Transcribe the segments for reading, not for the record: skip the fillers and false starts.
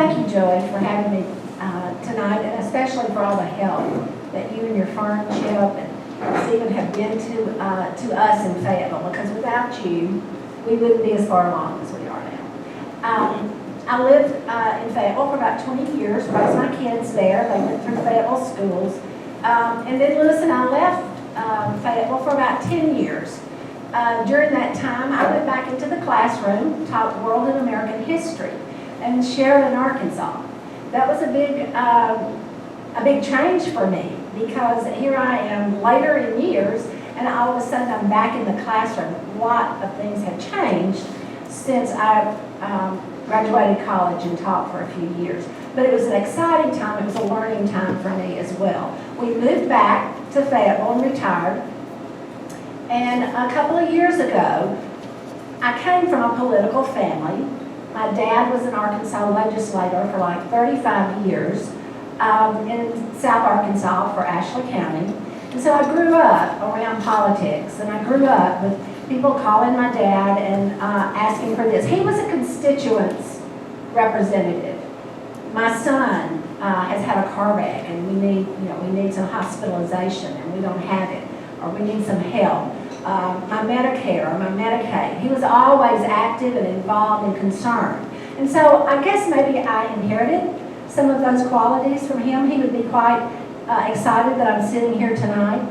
thank you, Joey, for having me tonight, and especially for all the help that you and your firmship and Stephen have been to us in Fayetteville, because without you, we wouldn't be as far along as we are now. I lived in Fayetteville for about 20 years, raised my kids there. They went through Fayetteville schools. And then Lewis and I left Fayetteville for about 10 years. During that time, I went back into the classroom, taught world and American history in Sheridan, Arkansas. That was a big change for me, because here I am later in years, and all of a sudden I'm back in the classroom. A lot of things have changed since I graduated college and taught for a few years. But it was an exciting time. It was a learning time for me as well. We moved back to Fayetteville and retired. And a couple of years ago, I came from a political family. My dad was an Arkansas legislator for like 35 years in South Arkansas for Ashley County. And so I grew up around politics, and I grew up with people calling my dad and asking for this. He was a constituents representative. My son has had a car wreck, and we need some hospitalization, and we don't have it, or we need some help. My Medicare, or my Medicaid. He was always active and involved and concerned. And so I guess maybe I inherited some of those qualities from him. He would be quite excited that I'm sitting here tonight.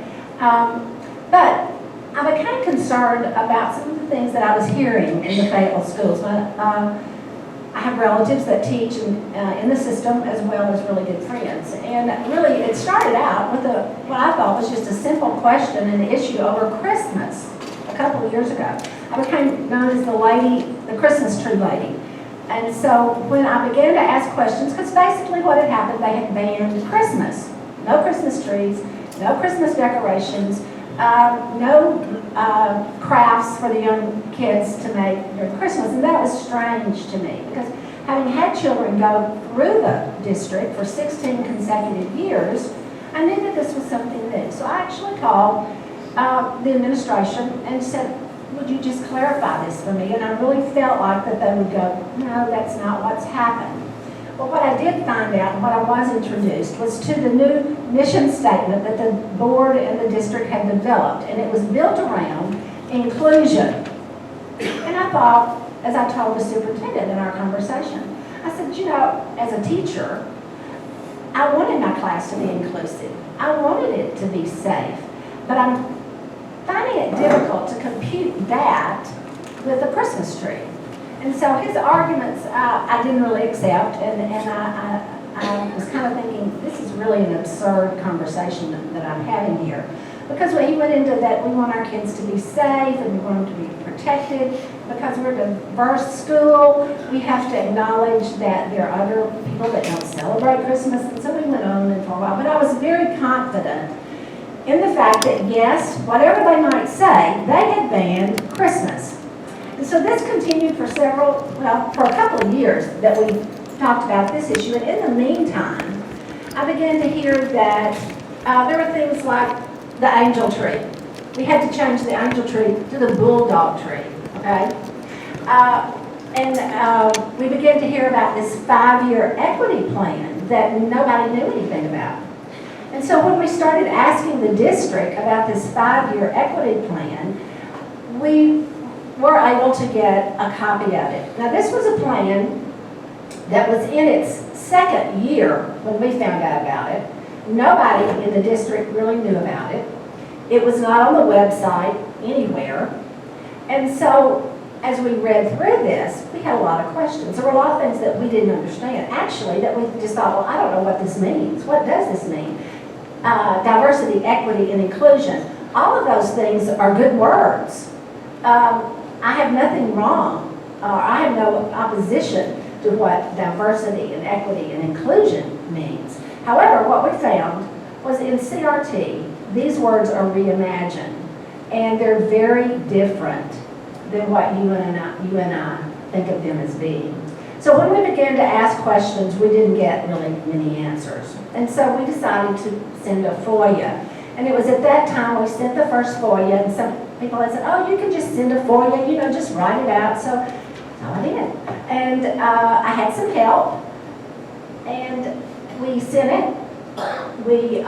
But I became concerned about some of the things that I was hearing in the Fayetteville schools. I have relatives that teach in the system, as well as really good friends. And really, it started out with what I thought was just a simple question and issue over Christmas a couple of years ago. I became known as the Christmas tree lady. And so when I began to ask questions, because basically what had happened, they had banned Christmas. No Christmas trees, no Christmas decorations, no crafts for the young kids to make during Christmas. And that was strange to me, because having had children go through the district for 16 consecutive years, I knew that this was something new. So I actually called the administration and said, would you just clarify this for me? And I really felt like that they would go, no, that's not what's happened. But what I did find out, and what I was introduced, was to the new mission statement that the board and the district had developed, and it was built around inclusion. And I thought, as I told the superintendent in our conversation, I said, as a teacher, I wanted my class to be inclusive. I wanted it to be safe. But I'm finding it difficult to compute that with a Christmas tree. And so his arguments I didn't really accept, and I was kind of thinking, this is really an absurd conversation that I'm having here. Because when he went into that, we want our kids to be safe, and we want them to be protected. Because we're a diverse school, we have to acknowledge that there are other people that don't celebrate Christmas. And so we went on and for a while. But I was very confident in the fact that, yes, whatever they might say, they had banned Christmas. And so this continued for for a couple of years that we talked about this issue. And in the meantime, I began to hear that there were things like the angel tree. We had to change the angel tree to the bulldog tree, okay? We began to hear about this 5-year equity plan that nobody knew anything about. And so when we started asking the district about this 5-year equity plan, we were able to get a copy of it. Now, this was a plan that was in its second year when we found out about it. Nobody in the district really knew about it. It was not on the website anywhere. And so as we read through this, we had a lot of questions. There were a lot of things that we didn't understand. Actually, that we just thought, well, I don't know what this means. What does this mean? Diversity, equity, and inclusion. All of those things are good words. I have nothing wrong. I have no opposition to what diversity and equity and inclusion means. However, what we found was in CRT, these words are reimagined, and they're very different than what you and I think of them as being. So when we began to ask questions, we didn't get really many answers. And so we decided to send a FOIA. And it was at that time we sent the first FOIA, and some people had said, oh, you can just send a FOIA, just write it out. So I did. And I had some help. And we sent it. We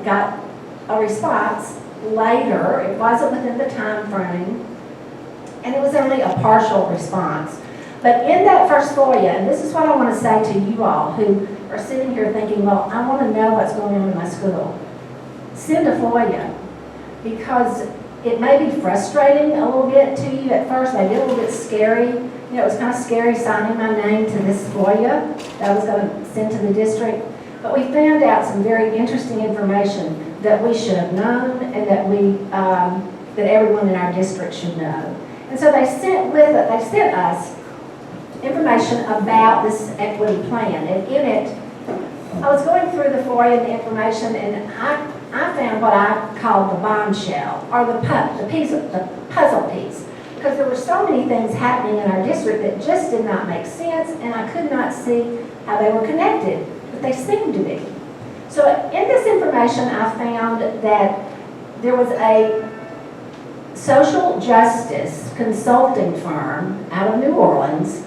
got a response later. It wasn't within the time frame, and it was only a partial response. But in that first FOIA, and this is what I want to say to you all who are sitting here thinking, well, I want to know what's going on in my school. Send a FOIA, because it may be frustrating a little bit to you at first, maybe a little bit scary. You know, it was kind of scary signing my name to this FOIA that I was going to send to the district. But we found out some very interesting information that we should have known, and that that everyone in our district should know. And so they sent us information about this equity plan. And in it, I was going through the FOIA and the information, and I found what I called the bombshell, or the puzzle piece. Because there were so many things happening in our district that just did not make sense, and I could not see how they were connected, but they seemed to be. So in this information, I found that there was a social justice consulting firm out of New Orleans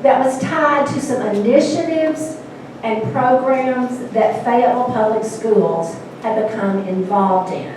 that was tied to some initiatives and programs that Fayetteville Public Schools had become involved in.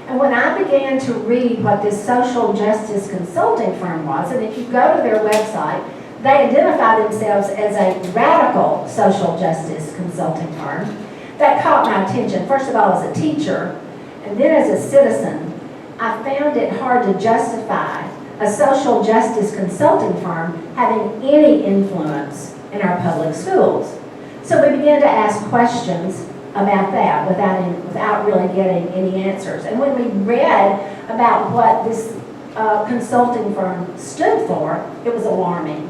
And when I began to read what this social justice consulting firm was, and if you go to their website, they identify themselves as a radical social justice consulting firm, that caught my attention, first of all as a teacher, and then as a citizen. I found it hard to justify a social justice consulting firm having any influence in our public schools. So we began to ask questions about that without really getting any answers. And when we read about what this consulting firm stood for, it was alarming.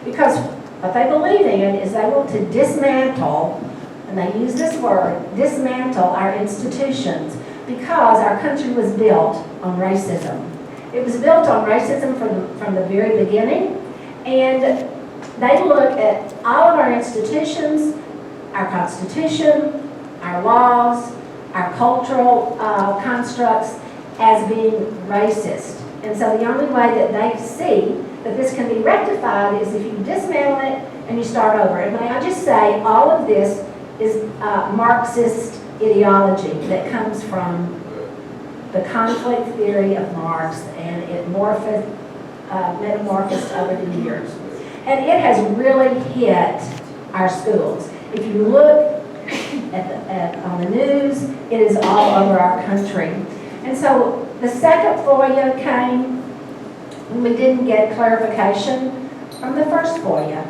Because what they believe in is they want to dismantle, and they use this word, dismantle our institutions, because our country was built on racism. It was built on racism from the very beginning, and they look at all of our institutions, our Constitution, our laws, our cultural constructs as being racist. And so the only way that they see that this can be rectified is if you dismantle it and you start over. And may I just say, all of this is Marxist ideology that comes from the conflict theory of Marx, and it metamorphosed over the years. And it has really hit our schools. If you look on the news, it is all over our country. And so the second FOIA came when we didn't get clarification from the first FOIA.